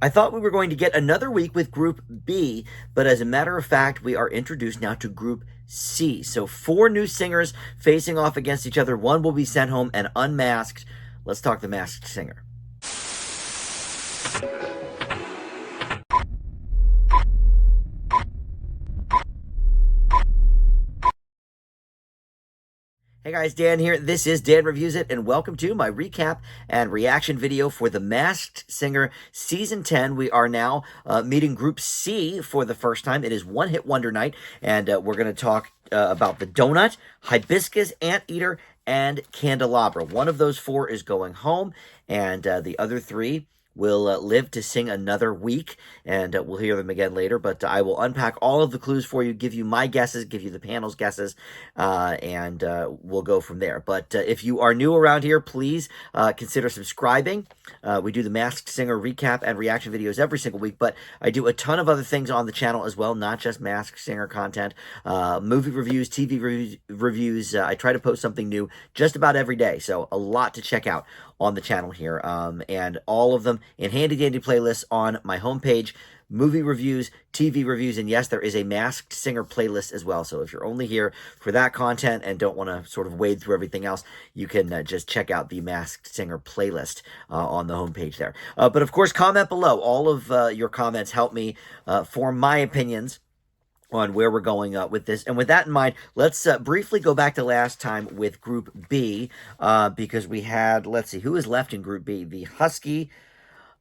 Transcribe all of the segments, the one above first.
I thought we were going to get another week with Group B, but as a matter of fact, we are introduced now to Group C. So four new singers facing off against each other. One will be sent home and unmasked. Let's talk the masked singer. Hey guys, Dan here. This is Dan Reviews It, and welcome to my recap and reaction video for The Masked Singer Season 10. We are now meeting Group C for the first time. It is One Hit Wonder Night, and we're going to talk about the Donut, Hibiscus, Anteater, and Candelabra. One of those four is going home, and the other three will live to sing another week, and we'll hear them again later, but I will unpack all of the clues for you, give you my guesses, give you the panel's guesses, and we'll go from there. But if you are new around here, please consider subscribing. We do the Masked Singer recap and reaction videos every single week, but I do a ton of other things on the channel as well, not just Masked Singer content, movie reviews, TV reviews. I try to post something new just about every day, so a lot to check out on the channel here, and all of them in handy-dandy playlists on my homepage, movie reviews, TV reviews, and yes, there is a Masked Singer playlist as well. So if you're only here for that content and don't want to sort of wade through everything else, you can just check out the Masked Singer playlist on the homepage there. But of course, comment below. All of your comments help me form my opinions on where we're going with this. And with that in mind, let's briefly go back to last time with Group B, because we had, let's see, who is left in Group B? The Husky.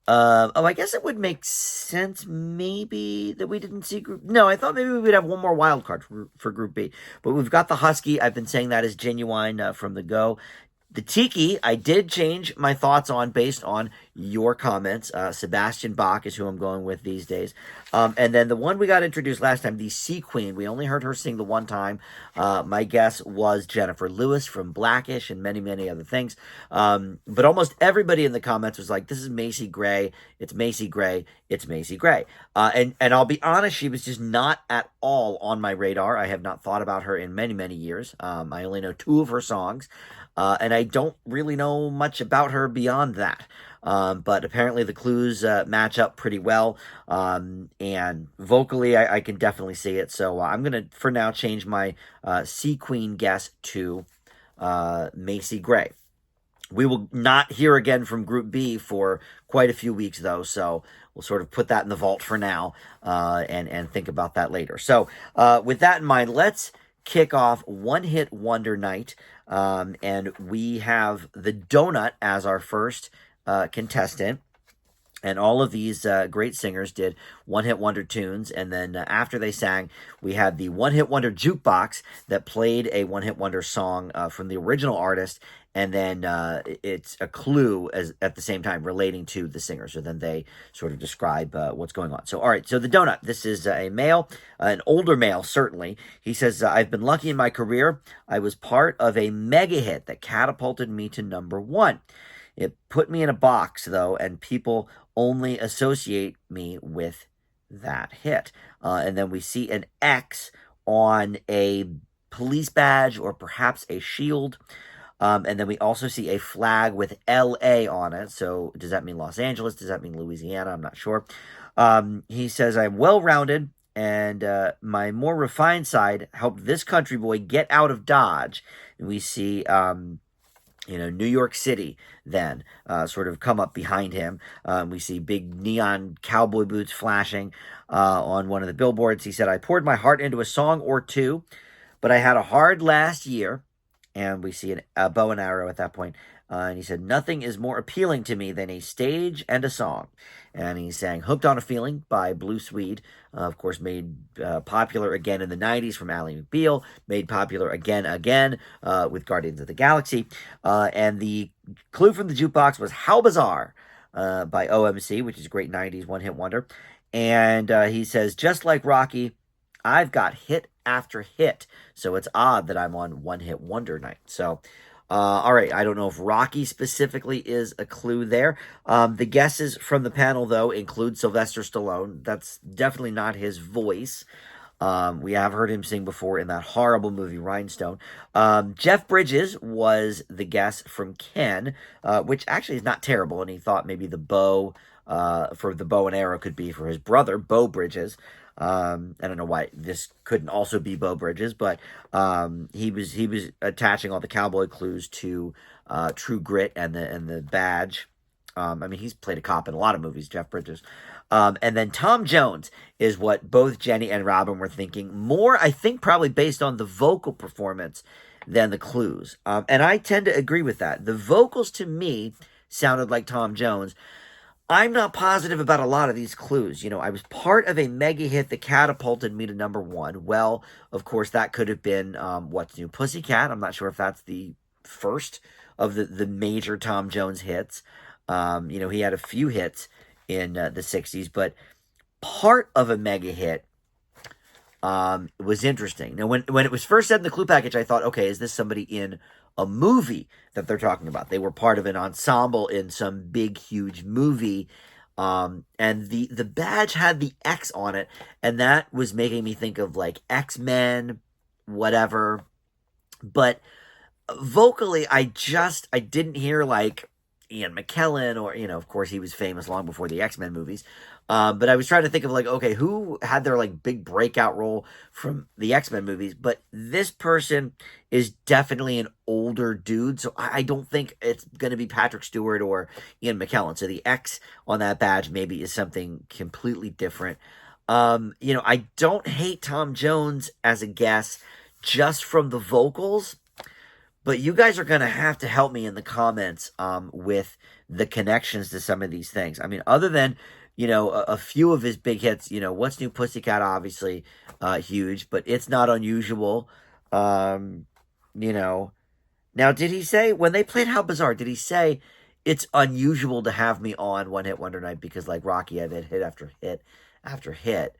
I guess it would make sense maybe that we didn't see Group... No, I thought maybe we would have one more wild card for Group B. But we've got the Husky. I've been saying that is genuine from the go. The Tiki, I did change my thoughts on based on your comments. Sebastian Bach is who I'm going with these days. And then the one we got introduced last time, the Sea Queen. We only heard her sing the one time. My guess was Jennifer Lewis from Blackish and many, many other things. But almost everybody in the comments was like, this is Macy Gray. It's Macy Gray. It's Macy Gray. And I'll be honest, she was just not at all on my radar. I have not thought about her in many, many years. I only know two of her songs. And I don't really know much about her beyond that. But apparently the clues match up pretty well. And vocally, I can definitely see it. So I'm going to, for now, change my Sea Queen guess to Macy Gray. We will not hear again from Group B for quite a few weeks, though. So we'll sort of put that in the vault for now and think about that later. So with that in mind, let's kick off One Hit Wonder Night. And we have the Donut as our first contestant. And all of these great singers did one-hit wonder tunes. And then after they sang, we had the one-hit wonder jukebox that played a one-hit wonder song from the original artist. And then it's a clue at the same time relating to the singer. So then they sort of describe what's going on. So, all right. So the Donut, this is a male, an older male, certainly. He says, I've been lucky in my career. I was part of a mega hit that catapulted me to #1. It put me in a box, though, and people only associate me with that hit. And then we see an X on a police badge or perhaps a shield. And then we also see a flag with L.A. on it. So does that mean Los Angeles? Does that mean Louisiana? I'm not sure. He says, I'm well-rounded, and my more refined side helped this country boy get out of Dodge. And we see... New York City then sort of come up behind him. We see big neon cowboy boots flashing on one of the billboards. He said, I poured my heart into a song or two, but I had a hard last year. And we see a bow and arrow at that point. And he said, nothing is more appealing to me than a stage and a song. And he sang Hooked on a Feeling by Blue Swede, of course, made popular again in the 90s from Ally McBeal, made popular again with Guardians of the Galaxy. And the clue from the jukebox was How Bizarre by OMC, which is a great 90s one-hit wonder. And he says, just like Rocky, I've got hit after hit, so it's odd that I'm on One Hit Wonder Night. So, all right, I don't know if Rocky specifically is a clue there. The guesses from the panel, though, include Sylvester Stallone. That's definitely not his voice. We have heard him sing before in that horrible movie, Rhinestone. Jeff Bridges was the guess from Ken, which actually is not terrible, and he thought maybe the bow for the bow and arrow could be for his brother, Beau Bridges. I don't know why this couldn't also be Beau Bridges, but he was attaching all the cowboy clues to True Grit and the badge. I mean, he's played a cop in a lot of movies, Jeff Bridges. And then Tom Jones is what both Jenny and Robin were thinking. More, I think, probably based on the vocal performance than the clues. And I tend to agree with that. The vocals to me sounded like Tom Jones. I'm not positive about a lot of these clues. You know, I was part of a mega hit that catapulted me to number one. Well, of course, that could have been What's New Pussycat. I'm not sure if that's the first of the major Tom Jones hits. You know, he had a few hits in the 60s, but part of a mega hit was interesting. Now, when it was first said in the clue package, I thought, okay, is this somebody in a movie that they're talking about? They were part of an ensemble in some big, huge movie. And the badge had the X on it, and that was making me think of like X-Men, whatever. But vocally, I didn't hear like Ian McKellen, or, you know, of course he was famous long before the X-Men movies. But I was trying to think of like, okay, who had their like big breakout role from the X-Men movies? But this person is definitely an older dude, so I don't think it's going to be Patrick Stewart or Ian McKellen. So the X on that badge maybe is something completely different. You know, I don't hate Tom Jones as a guess just from the vocals. But you guys are going to have to help me in the comments with the connections to some of these things. I mean, other than, you know, a few of his big hits, you know, What's New Pussycat, obviously huge, but It's Not Unusual. You know, now, did he say, when they played How Bizarre, did he say, it's unusual to have me on One Hit Wonder Night because, like Rocky, I've had hit after hit after hit?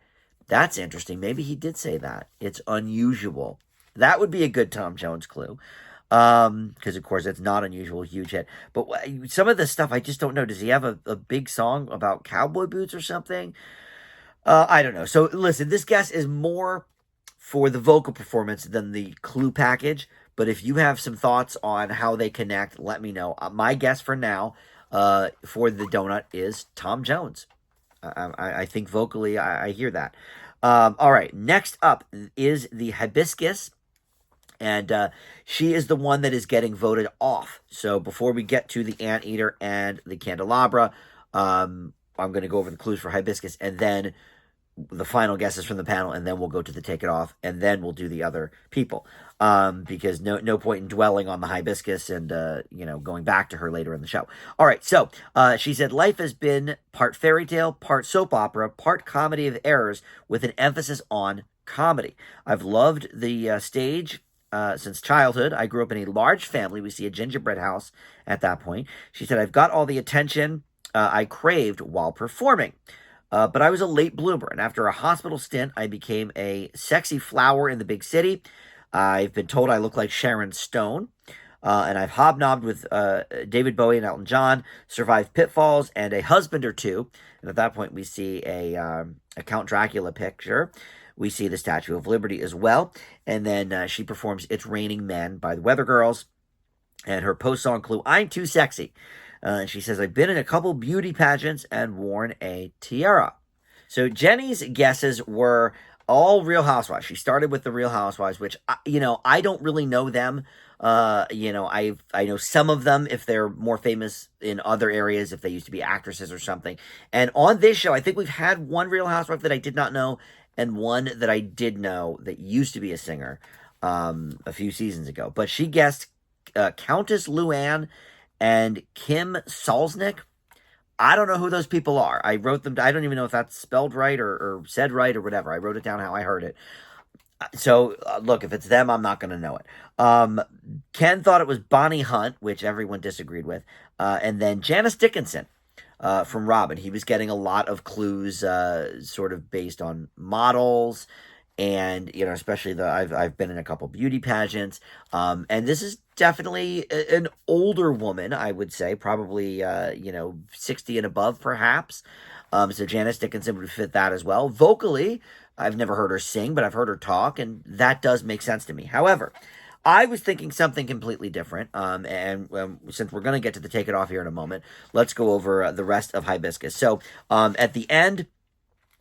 That's interesting. Maybe he did say that. It's unusual. That would be a good Tom Jones clue. Because of course it's not unusual, huge hit. But some of the stuff I just don't know. Does he have a big song about cowboy boots or something? I don't know. So listen, this guess is more for the vocal performance than the clue package. But if you have some thoughts on how they connect, let me know. My guess for now, for the donut is Tom Jones. I think vocally I hear that. All right, next up is the hibiscus. And she is the one that is getting voted off. So before we get to the anteater and the candelabra, I'm going to go over the clues for hibiscus, and then the final guesses from the panel, and then we'll go to the take it off, and then we'll do the other people. Because no point in dwelling on the hibiscus and, you know, going back to her later in the show. All right, so she said, life has been part fairy tale, part soap opera, part comedy of errors with an emphasis on comedy. I've loved the stage since childhood. I grew up in a large family. We see a gingerbread house at that point. She said, I've got all the attention I craved while performing. But I was a late bloomer, and after a hospital stint, I became a sexy flower in the big city. I've been told I look like Sharon Stone, and I've hobnobbed with David Bowie and Elton John, survived pitfalls, and a husband or two. And at that point, we see a Count Dracula picture. We see the Statue of Liberty as well. And then she performs It's Raining Men by the Weather Girls. And her post-song clue, I'm Too Sexy. And she says, I've been in a couple beauty pageants and worn a tiara. So Jenny's guesses were all Real Housewives. She started with the Real Housewives, which, you know, I don't really know them. You know, I know some of them if they're more famous in other areas, if they used to be actresses or something. And on this show, I think we've had one Real Housewife that I did not know, and one that I did know that used to be a singer a few seasons ago. But she guessed Countess Luann and Kim Salznick. I don't know who those people are. I wrote them. I don't even know if that's spelled right or said right or whatever. I wrote it down how I heard it. So, look, if it's them, I'm not going to know it. Ken thought it was Bonnie Hunt, which everyone disagreed with. And then Janice Dickinson. From Robin. He was getting a lot of clues sort of based on models, and, you know, especially I've been in a couple beauty pageants, and this is definitely an older woman, I would say, probably, you know, 60 and above, perhaps. So Janice Dickinson would fit that as well. Vocally, I've never heard her sing, but I've heard her talk, and that does make sense to me. However, I was thinking something completely different. And since we're going to get to the take it off here in a moment, let's go over the rest of Hibiscus. So at the end,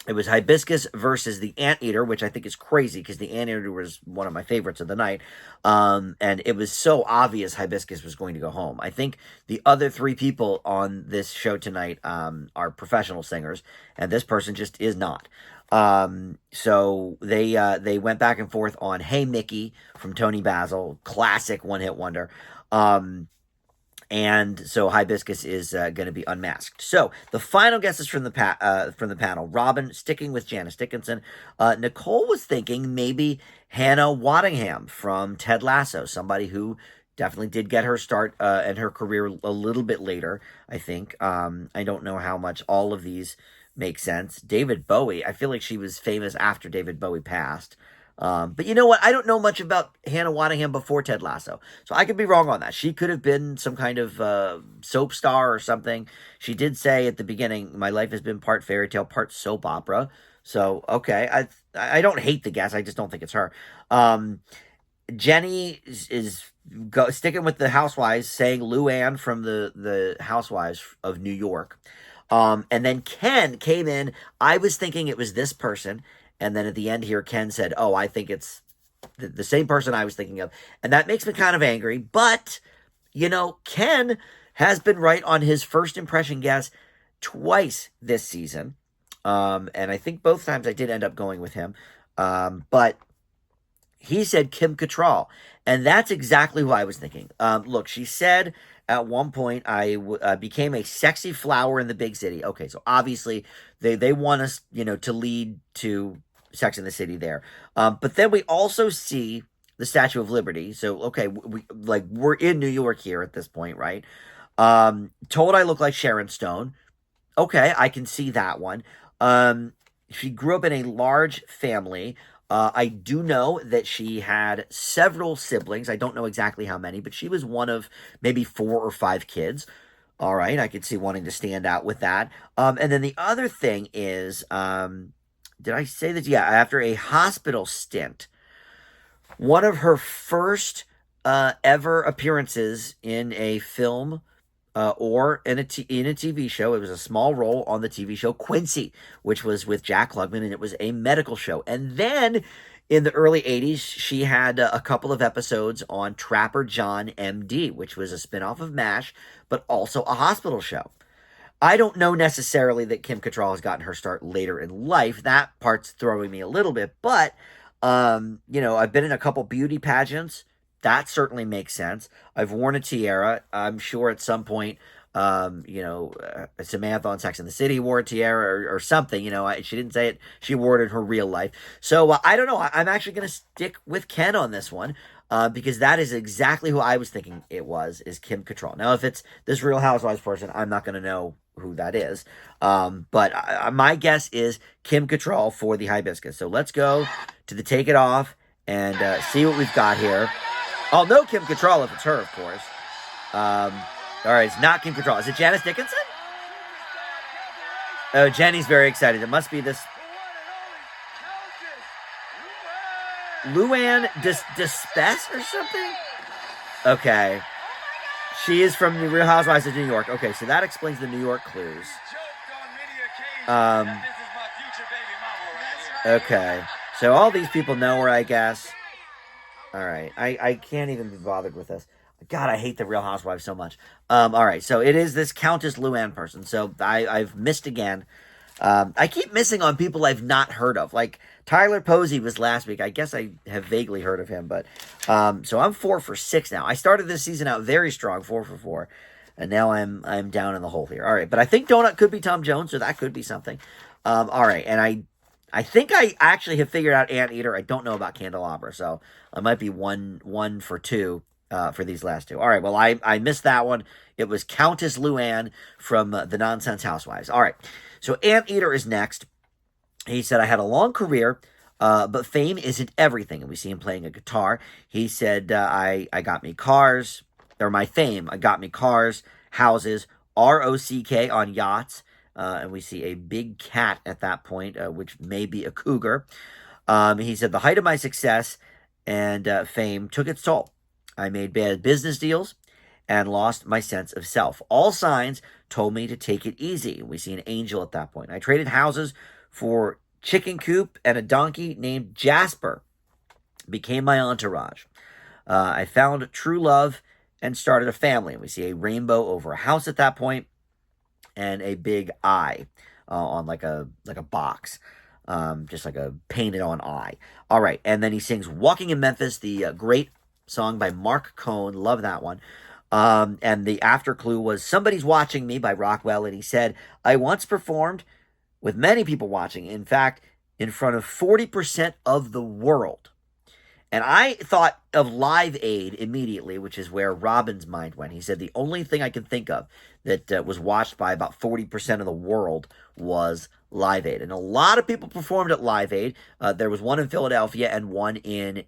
it was Hibiscus versus the Anteater, which I think is crazy because the Anteater was one of my favorites of the night. And it was so obvious Hibiscus was going to go home. I think the other three people on this show tonight are professional singers, and this person just is not. So they went back and forth on "Hey Mickey" from Tony Basil, classic one-hit wonder. And so Hibiscus is going to be unmasked. So the final guesses from the panel: Robin sticking with Janice Dickinson. Nicole was thinking maybe Hannah Waddingham from Ted Lasso, somebody who definitely did get her start and her career a little bit later, I think. I don't know how much all of these make sense. David Bowie, I feel like she was famous after David Bowie passed. But you know what? I don't know much about Hannah Waddingham before Ted Lasso, so I could be wrong on that. She could have been some kind of soap star or something. She did say at the beginning, "My life has been part fairy tale, part soap opera." So okay, I don't hate the guess. I just don't think it's her. Jenny is sticking with the Housewives, saying Luann from the Housewives of New York. And then Ken came in. I was thinking it was this person. And then at the end here, Ken said, "Oh, I think it's the same person I was thinking of." And that makes me kind of angry. But, Ken has been right on his first impression guess twice this season. And I think both times I did end up going with him. But he said Kim Cattrall. And that's exactly who I was thinking. Look, she said at one point I became a sexy flower in the big city. Okay, so obviously they want us, to lead to Sex in the City there. But then we also see the Statue of Liberty. So, okay, we're in New York here at this point, right? Told I look like Sharon Stone. Okay, I can see that one. She grew up in a large family. I do know that she had several siblings. I don't know exactly how many, but she was one of maybe 4 or 5 kids. All right, I could see wanting to stand out with that. And then the other thing is, did I say that? Yeah, after a hospital stint, one of her first ever appearances in a film or in a TV show. It was a small role on the TV show Quincy, which was with Jack Klugman, and it was a medical show. And then in the early 80s, she had a couple of episodes on Trapper John MD, which was a spinoff of MASH, but also a hospital show. I don't know necessarily that Kim Cattrall has gotten her start later in life. That part's throwing me a little bit, but, I've been in a couple beauty pageants. That certainly makes sense. I've worn a tiara. I'm sure at some point, Samantha on Sex and the City wore a tiara or something. She didn't say it. She wore it in her real life. So I don't know. I'm actually going to stick with Ken on this one because that is exactly who I was thinking it was, is Kim Cattrall. Now, if it's this Real Housewives person, I'm not going to know who that is. But my guess is Kim Cattrall for the Hibiscus. So let's go to the Take It Off and see what we've got here. I'll know Kim Cattrall if it's her, of course. All right, it's not Kim Cattrall. Is it Janice Dickinson? Oh, Jenny's very excited. It must be this Luann Despes or something? Okay. She is from the Real Housewives of New York. Okay, so that explains the New York clues. Okay. So all these people know her, I guess. All right. I can't even be bothered with this. God, I hate the Real Housewives so much. All right. So it is this Countess Luann person. So I've missed again. I keep missing on people I've not heard of. Like Tyler Posey was last week. I guess I have vaguely heard of him. But so I'm 4 for 6 now. I started this season out very strong, 4 for 4. And now I'm down in the hole here. All right. But I think Donut could be Tom Jones, so that could be something. All right. And I think I actually have figured out Anteater. I don't know about Candelabra, so I might be one for 2 for these last 2. All right, well, I missed that one. It was Countess Luann from the Nonsense Housewives. All right, so Anteater is next. He said, "I had a long career, but fame isn't everything." And we see him playing a guitar. He said, I got me cars, or my fame, I got me cars, houses, ROCK on yachts. And we see a big cat at that point, which may be a cougar. He said, "The height of my success and fame took its toll. I made bad business deals and lost my sense of self. All signs told me to take it easy. We see an angel at that point. I traded houses for chicken coop and a donkey named Jasper. Became my entourage. I found true love and started a family. We see a rainbow over a house at that point, and a big eye on like a box, just like a painted on eye. All right, and then he sings "Walking in Memphis," the great song by Mark Cohn. Love that one. And the after clue was "Somebody's Watching Me" by Rockwell, and he said, "I once performed with many people watching. In fact, in front of 40% of the world." And I thought of Live Aid immediately, which is where Robin's mind went. He said the only thing I can think of that was watched by about 40% of the world was Live Aid. And a lot of people performed at Live Aid. There was one in Philadelphia and one in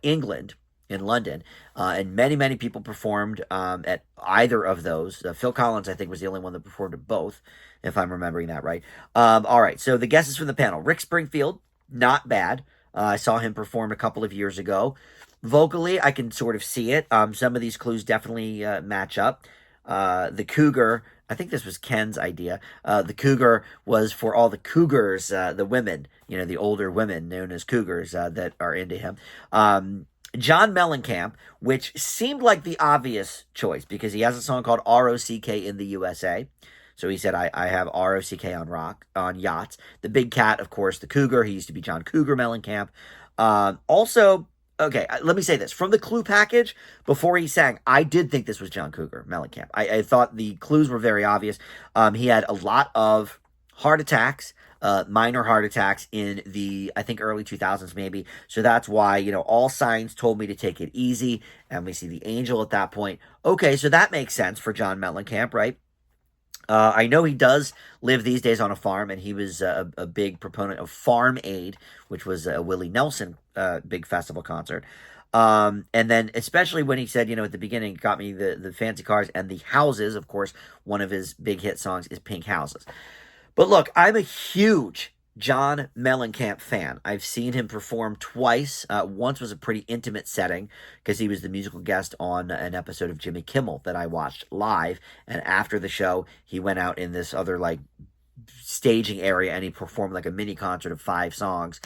England, in London. And many, many people performed at either of those. Phil Collins, I think, was the only one that performed at both, if I'm remembering that right. All right, so the guesses from the panel. Rick Springfield, not bad. I saw him perform a couple of years ago. Vocally, I can sort of see it. Some of these clues definitely match up. The cougar, I think this was Ken's idea. The cougar was for all the cougars, the women, the older women known as cougars that are into him. John Mellencamp, which seemed like the obvious choice because he has a song called ROCK in the USA. So he said, I have ROCK on yachts. The big cat, of course, the cougar. He used to be John Cougar Mellencamp. Also, okay, let me say this. From the clue package, before he sang, I did think this was John Cougar Mellencamp. I thought the clues were very obvious. He had a lot of heart attacks, minor heart attacks in the, I think, early 2000s maybe. So that's why, all signs told me to take it easy. And we see the angel at that point. Okay, so that makes sense for John Mellencamp, right? I know he does live these days on a farm, and he was a big proponent of Farm Aid, which was a Willie Nelson big festival concert. And then especially when he said, at the beginning, got me the fancy cars and the houses. Of course, one of his big hit songs is Pink Houses. But look, I'm a huge John Mellencamp fan. I've seen him perform twice. Once was a pretty intimate setting because he was the musical guest on an episode of Jimmy Kimmel that I watched live. And after the show, he went out in this other staging area and he performed like a mini concert of 5 songs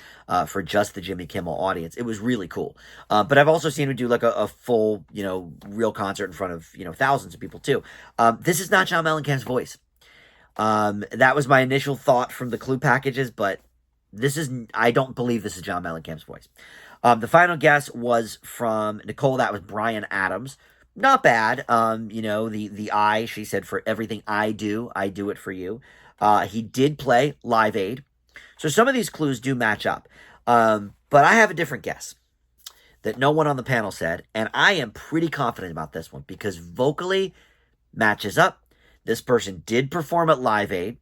for just the Jimmy Kimmel audience. It was really cool. But I've also seen him do like a full, real concert in front of, thousands of people too. This is not John Mellencamp's voice. That was my initial thought from the clue packages, but I don't believe this is John Mellencamp's voice. The final guess was from Nicole. That was Bryan Adams. Not bad. The I, she said, for everything I do it for you. He did play Live Aid. So some of these clues do match up. But I have a different guess that no one on the panel said, and I am pretty confident about this one because vocally matches up. This person did perform at Live Aid.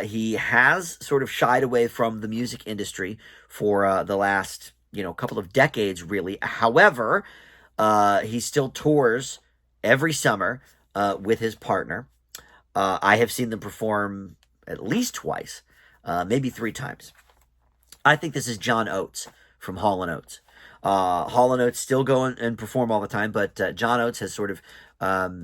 He has sort of shied away from the music industry for the last, couple of decades, really. However, he still tours every summer with his partner. I have seen them perform at least twice, maybe 3 times. I think this is John Oates from Hall & Oates. Hall & Oates still go and perform all the time, but John Oates has sort of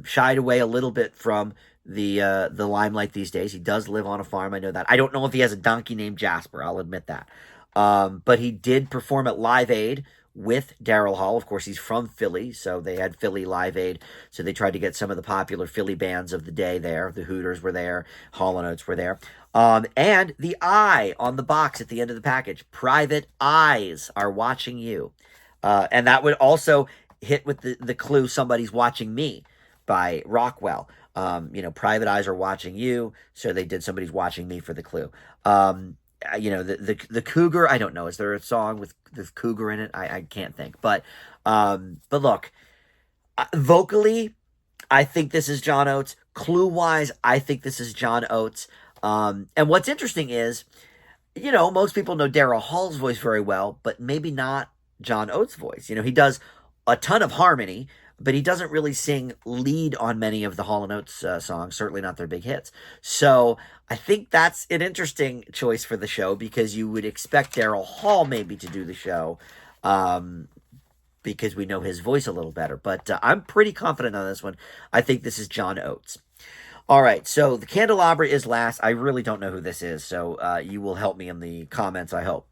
shied away a little bit from the limelight these days. He does live on a farm, I know that. I don't know if he has a donkey named Jasper, I'll admit that. But he did perform at Live Aid with Daryl Hall. Of course, he's from Philly, so they had Philly Live Aid. So they tried to get some of the popular Philly bands of the day there. The Hooters were there. Hall & Oates were there. And the eye on the box at the end of the package. Private eyes are watching you. And that would also hit with the clue, Somebody's Watching Me by Rockwell. Private eyes are watching you. So they did Somebody's Watching Me for the clue. The cougar, I don't know. Is there a song with the cougar in it? I can't think. But look, vocally, I think this is John Oates. Clue-wise, I think this is John Oates. And what's interesting is, most people know Daryl Hall's voice very well, but maybe not John Oates' voice. He does a ton of harmony, but he doesn't really sing lead on many of the Hall & Oates songs, certainly not their big hits. So I think that's an interesting choice for the show because you would expect Daryl Hall maybe to do the show. because we know his voice a little better. But I'm pretty confident on this one. I think this is John Oates. All right, so the candelabra is last. I really don't know who this is, so you will help me in the comments, I hope.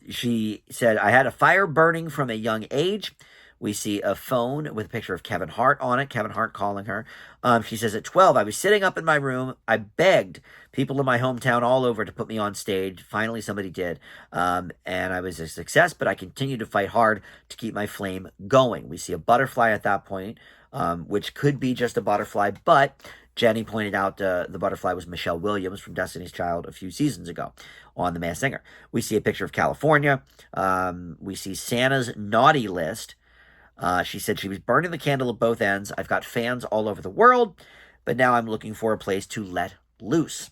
She said, I had a fire burning from a young age. We see a phone with a picture of Kevin Hart on it, Kevin Hart calling her. She says, at 12, I was sitting up in my room. I begged people in my hometown all over to put me on stage. Finally, somebody did. And I was a success, but I continued to fight hard to keep my flame going. We see a butterfly at that point, which could be just a butterfly, but Jenny pointed out the butterfly was Michelle Williams from Destiny's Child a few seasons ago on The Masked Singer. We see a picture of California. We see Santa's naughty list. She said she was burning the candle at both ends. I've got fans all over the world, but now I'm looking for a place to let loose.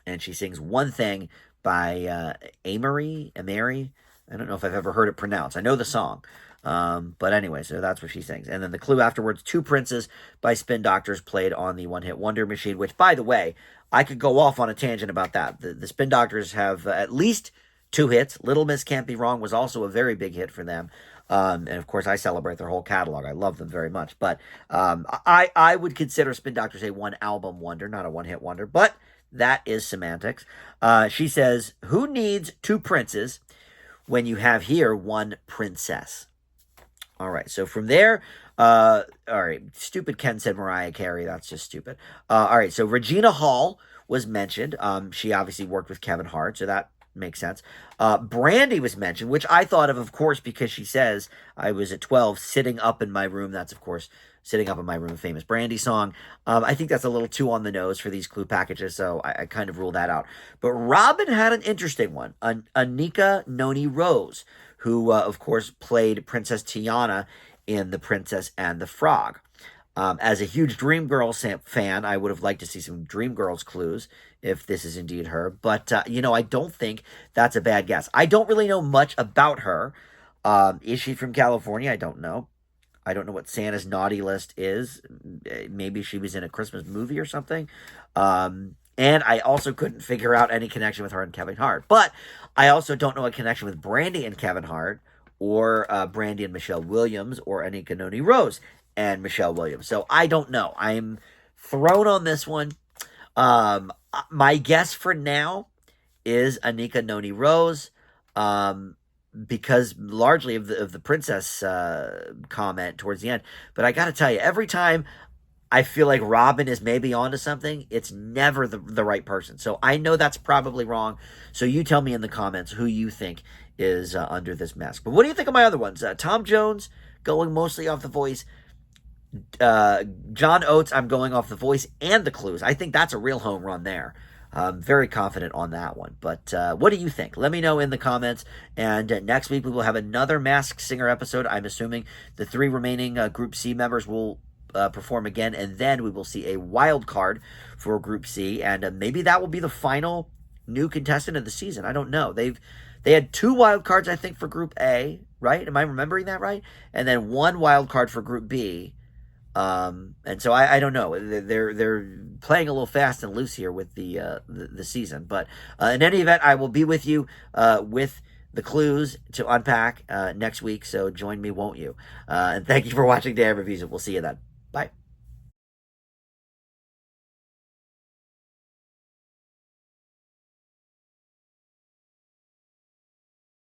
And she sings One Thing by Amory. I don't know if I've ever heard it pronounced. I know the song. But anyway, so that's what she sings. And then the clue afterwards, Two Princes by Spin Doctors played on the One Hit Wonder machine, which, by the way, I could go off on a tangent about that. The Spin Doctors have at least 2 hits. Little Miss Can't Be Wrong was also a very big hit for them. And of course, I celebrate their whole catalog. I love them very much. But I would consider Spin Doctors a one-album wonder, not a one-hit wonder. But that is semantics. She says, who needs 2 princes when you have here 1 princess? All right, so from there, all right, stupid Ken said Mariah Carey. That's just stupid. All right, so Regina Hall was mentioned. She obviously worked with Kevin Hart, so that makes sense. Brandy was mentioned, which I thought of course, because she says, I was at 12 sitting up in my room. That's, of course, Sitting Up in My Room, a famous Brandy song. I think that's a little too on the nose for these clue packages, so I kind of ruled that out. But Robin had an interesting one, Anika Noni Rose, who, of course, played Princess Tiana in The Princess and the Frog. As a huge Dreamgirls fan, I would have liked to see some Dreamgirls clues if this is indeed her. But, I don't think that's a bad guess. I don't really know much about her. Is she from California? I don't know. I don't know what Santa's naughty list is. Maybe she was in a Christmas movie or something. And I also couldn't figure out any connection with her and Kevin Hart. But I also don't know a connection with Brandy and Kevin Hart, or Brandy and Michelle Williams, or Anika Noni Rose and Michelle Williams. So I don't know. I'm thrown on this one. My guess for now is Anika Noni Rose, because largely of the princess comment towards the end. But I got to tell you, every time I feel like Robin is maybe onto something, it's never the right person. So I know that's probably wrong. So you tell me in the comments who you think is under this mask. But what do you think of my other ones? Tom Jones, going mostly off the voice. John Oates, I'm going off the voice and the clues. I think that's a real home run there. I'm very confident on that one. But what do you think? Let me know in the comments. And next week we will have another Masked Singer episode. I'm assuming the 3 remaining Group C members will perform again, and then we will see a wild card for Group C, and maybe that will be the final new contestant of the season. I don't know. They had 2 wild cards, I think, for Group A, right? Am I remembering that right? And then 1 wild card for Group B. And so I don't know. They're playing a little fast and loose here with the season. But in any event, I will be with you with the clues to unpack next week. So join me, won't you? And thank you for watching Dan Reviews It. We'll see you then. Bye.